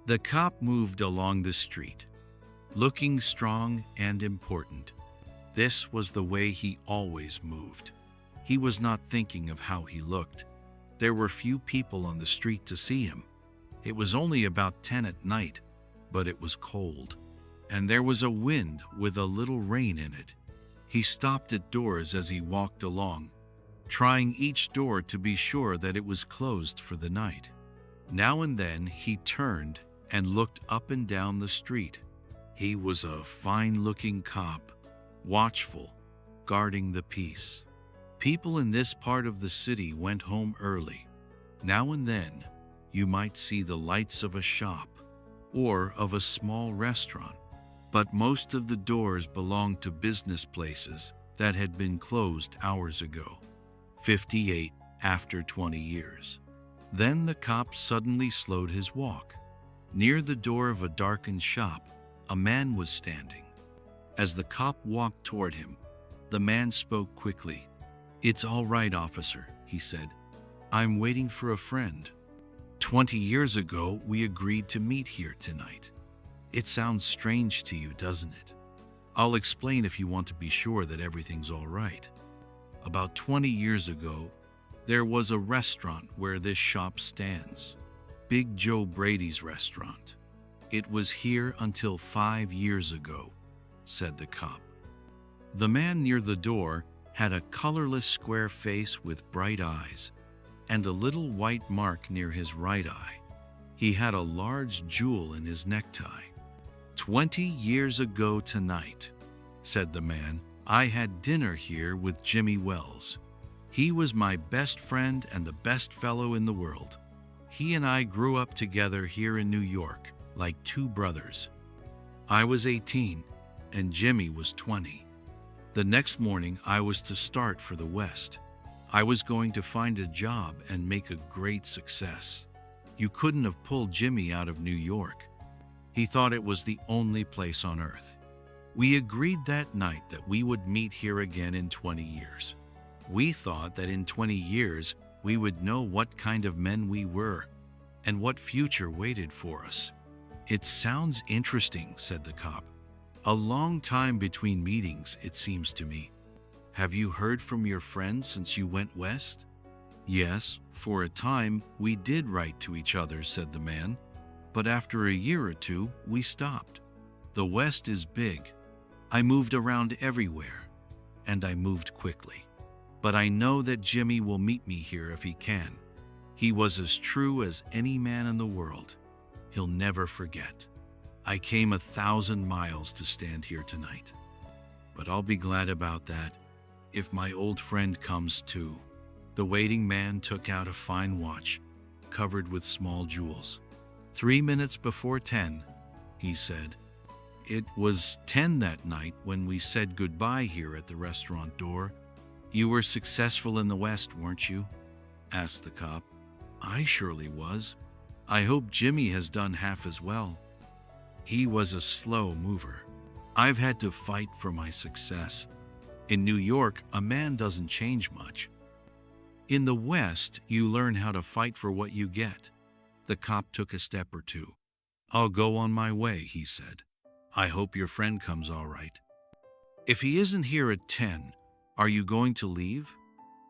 The cop moved along the street, looking strong and important. This was the way he always moved. He was not thinking of how he looked. There were few people on the street to see him. It was only about 10 at night, but it was cold, and there was a wind with a little rain in it. He stopped at doors as he walked along, trying each door to be sure that it was closed for the night. Now and then he turned and looked up and down the street. He was a fine-looking cop, watchful, guarding the peace. People in this part of the city went home early. Now and then, you might see the lights of a shop or of a small restaurant, but most of the doors belonged to business places that had been closed hours ago. 58 after 20 years. Then the cop suddenly slowed his walk. Near the door of a darkened shop, a man was standing. As the cop walked toward him, the man spoke quickly. "It's all right, officer," he said. "I'm waiting for a friend. 20 years ago, we agreed to meet here tonight. It sounds strange to you, doesn't it? I'll explain if you want to be sure that everything's all right. About 20 years ago, there was a restaurant where this shop stands. Big Joe Brady's restaurant. It was here until 5 years ago," said the cop. The man near the door had a colorless square face with bright eyes and a little white mark near his right eye. He had a large jewel in his necktie. 20 years ago tonight," said the man, "I had dinner here with Jimmy Wells. He was my best friend and the best fellow in the world. He and I grew up together here in New York, like two brothers. I was 18 and Jimmy was 20. The next morning I was to start for the West. I was going to find a job and make a great success. You couldn't have pulled Jimmy out of New York. He thought it was the only place on earth. We agreed that night that we would meet here again in 20 years. We thought that in 20 years we would know what kind of men we were and what future waited for us." "It sounds interesting," said the cop. "A long time between meetings, it seems to me. Have you heard from your friends since you went west?" "Yes, for a time we did write to each other," said the man. "But after a year or two, we stopped. The West is big. I moved around everywhere, and I moved quickly. But I know that Jimmy will meet me here if he can. He was as true as any man in the world. He'll never forget. I came 1,000 miles to stand here tonight. But I'll be glad about that if my old friend comes too." The waiting man took out a fine watch, covered with small jewels. 3 minutes before 10, he said. "It was 10 that night when we said goodbye here at the restaurant door. You were successful in the West, weren't you?" asked the cop. "I surely was. I hope Jimmy has done half as well. He was a slow mover. I've had to fight for my success. In New York, a man doesn't change much. In the West, you learn how to fight for what you get." The cop took a step or two. "I'll go on my way," he said. "I hope your friend comes all right. If he isn't here at 10, are you going to leave?"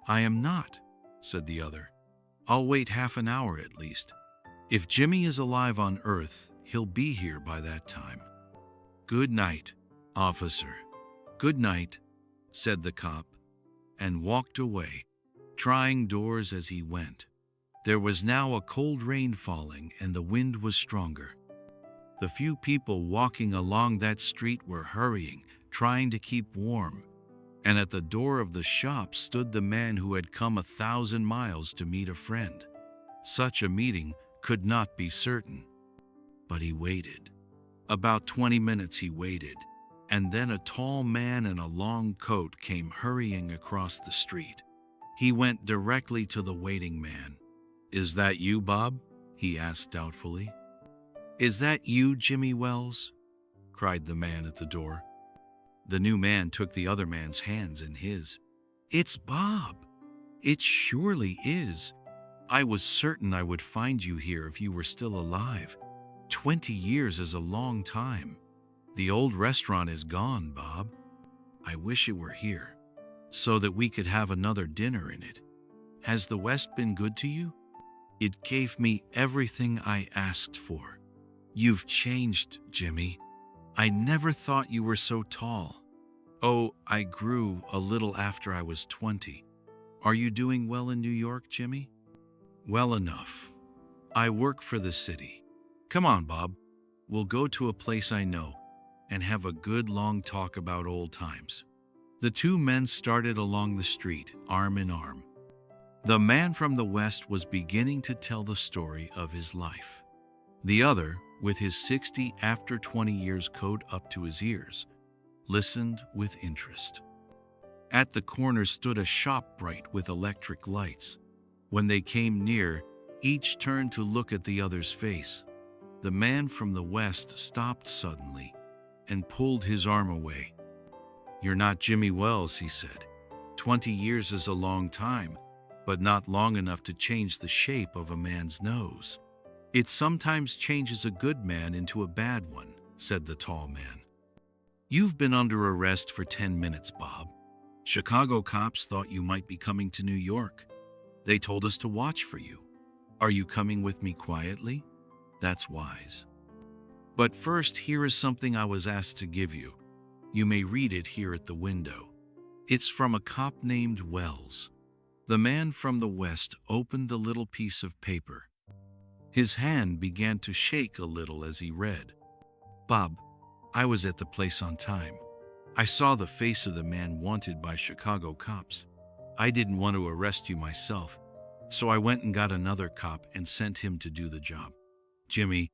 "I am not," said the other. "I'll wait half an hour at least. If Jimmy is alive on Earth, he'll be here by that time." "Good night, officer." "Good night," said the cop, and walked away, trying doors as he went. There was now a cold rain falling and the wind was stronger. The few people walking along that street were hurrying, trying to keep warm. And at the door of the shop stood the man who had come 1,000 miles to meet a friend. Such a meeting could not be certain. But he waited. About 20 minutes he waited, and then a tall man in a long coat came hurrying across the street. He went directly to the waiting man. "Is that you, Bob?" he asked doubtfully. "Is that you, Jimmy Wells?" cried the man at the door. The new man took the other man's hands in his. "It's Bob. It surely is. I was certain I would find you here if you were still alive. 20 years is a long time. The old restaurant is gone, Bob. I wish it were here, so that we could have another dinner in it. Has the West been good to you? It gave me everything I asked for. You've changed, Jimmy. I never thought you were so tall. Oh, I grew a little after I was 20. Are you doing well in New York, Jimmy? Well enough. I work for the city. Come on, Bob. We'll go to a place I know and have a good long talk about old times. The two men started along the street, arm in arm. The man from the West was beginning to tell the story of his life. The other, with his 60 after 20 years coat up to his ears, listened with interest. At the corner stood a shop bright with electric lights. When they came near, each turned to look at the other's face. The man from the West stopped suddenly and pulled his arm away. "You're not Jimmy Wells," he said. 20 years is a long time, but not long enough to change the shape of a man's nose. It sometimes changes a good man into a bad one, said the tall man. You've been under arrest for 10 minutes, Bob. Chicago cops thought you might be coming to New York. They told us to watch for you. Are you coming with me quietly? That's wise. But first, here is something I was asked to give you. You may read it here at the window. It's from a cop named Wells. The man from the West opened the little piece of paper. His hand began to shake a little as he read. Bob, I was at the place on time. I saw the face of the man wanted by Chicago cops. I didn't want to arrest you myself, so I went and got another cop and sent him to do the job. Jimmy,